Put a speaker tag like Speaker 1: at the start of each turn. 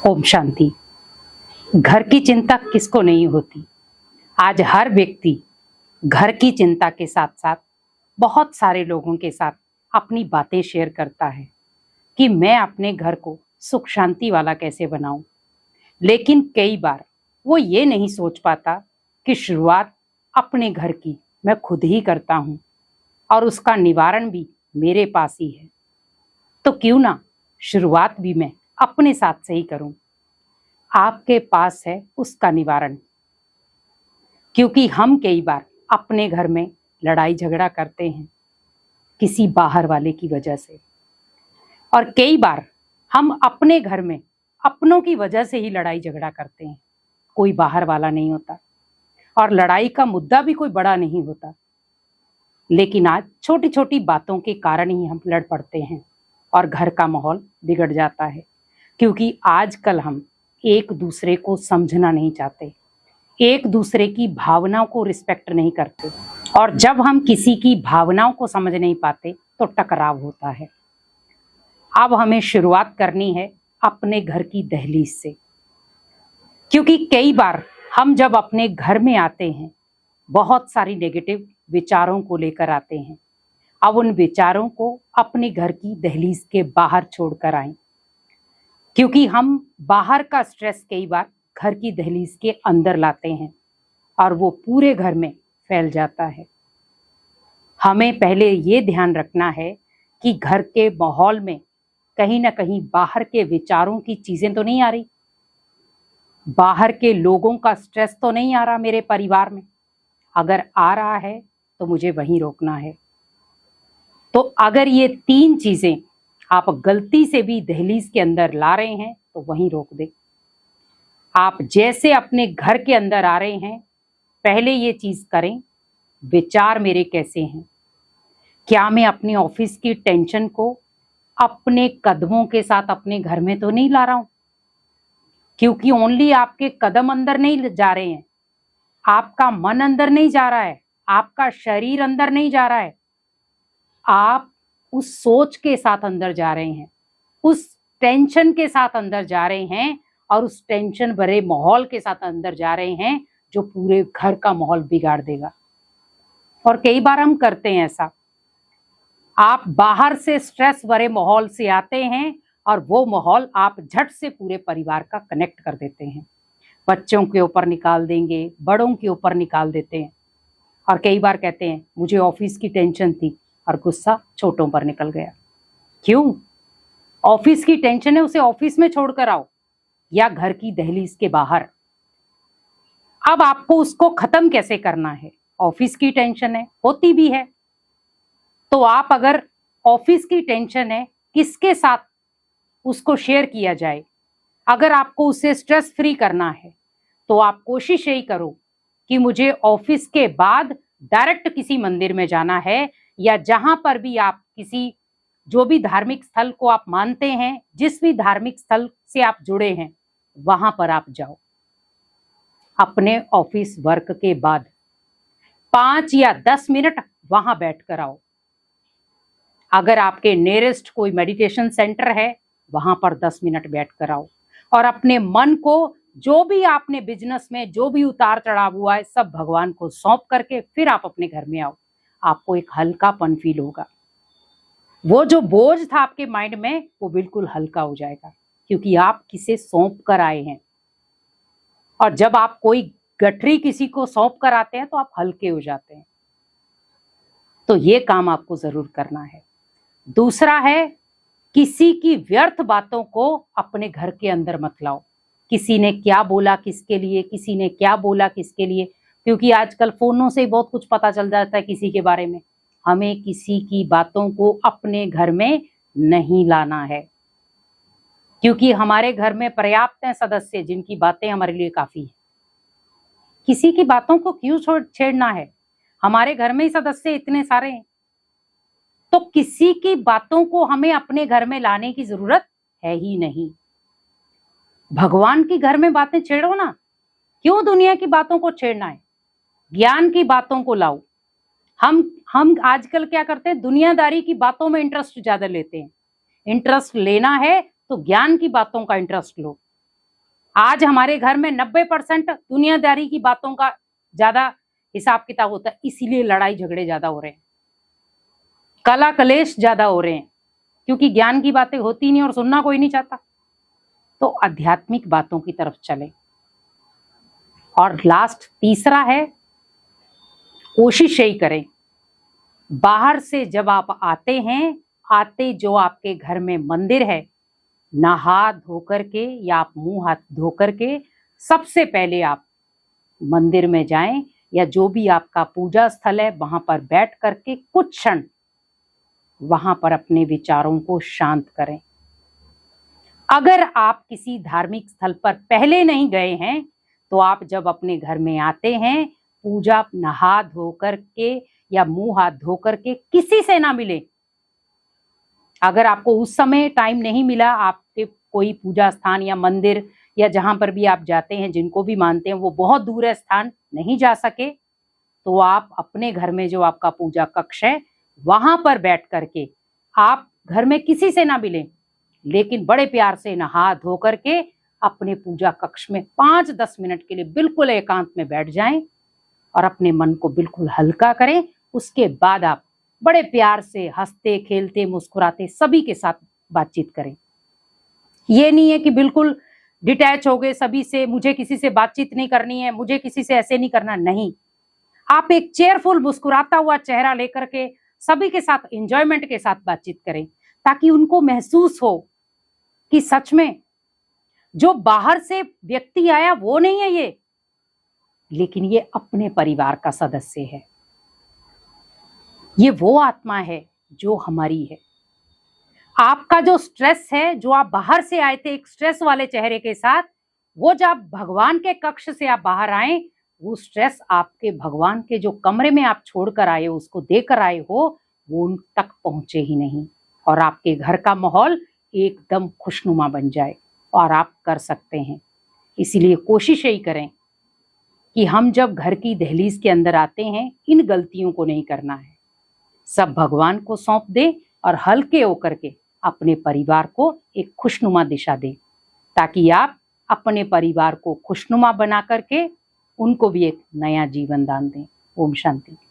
Speaker 1: ओम शांति। घर की चिंता किसको नहीं होती। आज हर व्यक्ति घर की चिंता के साथ साथ बहुत सारे लोगों के साथ अपनी बातें शेयर करता है कि मैं अपने घर को सुख शांति वाला कैसे बनाऊं। लेकिन कई बार वो ये नहीं सोच पाता कि शुरुआत अपने घर की मैं खुद ही करता हूं और उसका निवारण भी मेरे पास ही है। तो क्यों ना शुरुआत भी मैं अपने साथ से ही करूं। आपके पास है उसका निवारण। क्योंकि हम कई बार अपने घर में लड़ाई झगड़ा करते हैं किसी बाहर वाले की वजह से, और कई बार हम अपने घर में अपनों की वजह से ही लड़ाई झगड़ा करते हैं। कोई बाहर वाला नहीं होता और लड़ाई का मुद्दा भी कोई बड़ा नहीं होता, लेकिन आज छोटी छोटी बातों के कारण ही हम लड़ पड़ते हैं और घर का माहौल बिगड़ जाता है। क्योंकि आजकल हम एक दूसरे को समझना नहीं चाहते, एक दूसरे की भावनाओं को रिस्पेक्ट नहीं करते, और जब हम किसी की भावनाओं को समझ नहीं पाते तो टकराव होता है। अब हमें शुरुआत करनी है अपने घर की दहलीज से। क्योंकि कई बार हम जब अपने घर में आते हैं बहुत सारी नेगेटिव विचारों को लेकर आते हैं। अब उन विचारों को अपने घर की दहलीज के बाहर छोड़कर आएं। क्योंकि हम बाहर का स्ट्रेस कई बार घर की दहलीज के अंदर लाते हैं और वो पूरे घर में फैल जाता है। हमें पहले ये ध्यान रखना है कि घर के माहौल में कहीं ना कहीं बाहर के विचारों की चीजें तो नहीं आ रही, बाहर के लोगों का स्ट्रेस तो नहीं आ रहा मेरे परिवार में। अगर आ रहा है तो मुझे वहीं रोकना है। तो अगर ये तीन चीजें आप गलती से भी दहलीज के अंदर ला रहे हैं तो वहीं रोक दे। आप जैसे अपने घर के अंदर आ रहे हैं पहले ये चीज करें, विचार मेरे कैसे हैं। क्या मैं अपने ऑफिस की टेंशन को अपने कदमों के साथ अपने घर में तो नहीं ला रहा हूं। क्योंकि ओनली आपके कदम अंदर नहीं जा रहे हैं, आपका मन अंदर नहीं जा रहा है, आपका शरीर अंदर नहीं जा रहा है, आप उस सोच के साथ अंदर जा रहे हैं, उस टेंशन के साथ अंदर जा रहे हैं और उस टेंशन भरे माहौल के साथ अंदर जा रहे हैं जो पूरे घर का माहौल बिगाड़ देगा। और कई बार हम करते हैं ऐसा। आप बाहर से स्ट्रेस भरे माहौल से आते हैं और वो माहौल आप झट से पूरे परिवार का कनेक्ट कर देते हैं। बच्चों के ऊपर निकाल देंगे, बड़ों के ऊपर निकाल देते हैं, और कई बार कहते हैं मुझे ऑफिस की टेंशन थी और गुस्सा छोटों पर निकल गया। क्यों? ऑफिस की टेंशन है, उसे ऑफिस में छोड़कर आओ या घर की दहलीज के बाहर। अब आपको उसको खत्म कैसे करना है। ऑफिस की टेंशन है, होती भी है, तो आप अगर ऑफिस की टेंशन है किसके साथ उसको शेयर किया जाए। अगर आपको उससे स्ट्रेस फ्री करना है तो आप कोशिश यही करो कि मुझे ऑफिस के बाद डायरेक्ट किसी मंदिर में जाना है, या जहां पर भी आप किसी जो भी धार्मिक स्थल को आप मानते हैं, जिस भी धार्मिक स्थल से आप जुड़े हैं वहां पर आप जाओ। अपने ऑफिस वर्क के बाद 5 या 10 मिनट वहां बैठकर आओ। अगर आपके नियरेस्ट कोई मेडिटेशन सेंटर है वहां पर 10 मिनट बैठकर आओ और अपने मन को जो भी आपने बिजनेस में जो भी उतार चढ़ाव हुआ है सब भगवान को सौंप करके फिर आप अपने घर में आओ। आपको एक हल्कापन फील होगा। वो जो बोझ था आपके माइंड में वो बिल्कुल हल्का हो जाएगा, क्योंकि आप किसे सौंप कर आए हैं। और जब आप कोई गठरी किसी को सौंप कर आते हैं तो आप हल्के हो जाते हैं। तो ये काम आपको जरूर करना है। दूसरा है, किसी की व्यर्थ बातों को अपने घर के अंदर मत लाओ। किसी ने क्या बोला किसके लिए, किसी ने क्या बोला किसके लिए, क्योंकि आजकल फोनों से ही बहुत कुछ पता चल जाता है किसी के बारे में। हमें किसी की बातों को अपने घर में नहीं लाना है, क्योंकि हमारे घर में पर्याप्त हैं सदस्य जिनकी बातें हमारे लिए काफी है। किसी की बातों को क्यों छेड़ना है। हमारे घर में ही सदस्य इतने सारे हैं, तो किसी की बातों को हमें अपने घर में लाने की जरूरत है ही नहीं। भगवान की घर में बातें छेड़ो ना, क्यों दुनिया की बातों को छेड़ना है। ज्ञान की बातों को लाओ। हम आजकल क्या करते हैं, दुनियादारी की बातों में इंटरेस्ट ज्यादा लेते हैं। इंटरेस्ट लेना है तो ज्ञान की बातों का इंटरेस्ट लो। आज हमारे घर में 90% दुनियादारी की बातों का ज्यादा हिसाब किताब होता है, इसीलिए लड़ाई झगड़े ज्यादा हो रहे हैं, कला कलेश ज्यादा हो रहे हैं, क्योंकि ज्ञान की बातें होती नहीं और सुनना कोई नहीं चाहता। तो आध्यात्मिक बातों की तरफ चले। और लास्ट तीसरा है, कोशिश यही करें, बाहर से जब आप आते हैं, आते जो आपके घर में मंदिर है, नहा धो करके या आप मुंह हाथ धो करके सबसे पहले आप मंदिर में जाएं, या जो भी आपका पूजा स्थल है वहां पर बैठ करके कुछ क्षण वहां पर अपने विचारों को शांत करें। अगर आप किसी धार्मिक स्थल पर पहले नहीं गए हैं, तो आप जब अपने घर में आते हैं, पूजा नहा धो करके या मुंह हाथ धो करके किसी से ना मिले। अगर आपको उस समय टाइम नहीं मिला, आपके कोई पूजा स्थान या मंदिर या जहां पर भी आप जाते हैं, जिनको भी मानते हैं, वो बहुत दूर है स्थान, नहीं जा सके, तो आप अपने घर में जो आपका पूजा कक्ष है वहां पर बैठ करके आप घर में किसी से ना मिलें, लेकिन बड़े प्यार से नहा धो करके अपने पूजा कक्ष में 5-10 मिनट के लिए बिल्कुल एकांत में बैठ जाएं और अपने मन को बिल्कुल हल्का करें। उसके बाद आप बड़े प्यार से हंसते खेलते मुस्कुराते सभी के साथ बातचीत करें। ये नहीं है कि बिल्कुल डिटैच हो गए सभी से, मुझे किसी से बातचीत नहीं करनी है, मुझे किसी से ऐसे नहीं करना, नहीं। आप एक चेयरफुल मुस्कुराता हुआ चेहरा लेकर के सभी के साथ एंजॉयमेंट के साथ बातचीत करें, ताकि उनको महसूस हो कि सच में जो बाहर से व्यक्ति आया वो नहीं है ये, लेकिन ये अपने परिवार का सदस्य है, ये वो आत्मा है जो हमारी है। आपका जो स्ट्रेस है, जो आप बाहर से आए थे एक स्ट्रेस वाले चेहरे के साथ, वो जब भगवान के कक्ष से आप बाहर आए, वो स्ट्रेस आपके भगवान के जो कमरे में आप छोड़कर आए हो, उसको देकर आए हो, वो उन तक पहुंचे ही नहीं, और आपके घर का माहौल एकदम खुशनुमा बन जाए। और आप कर सकते हैं। इसीलिए कोशिश यही करें कि हम जब घर की दहलीज के अंदर आते हैं, इन गलतियों को नहीं करना है, सब भगवान को सौंप दें और हल्के होकर के अपने परिवार को एक खुशनुमा दिशा दें, ताकि आप अपने परिवार को खुशनुमा बना करके उनको भी एक नया जीवन दान दें। ओम शांति।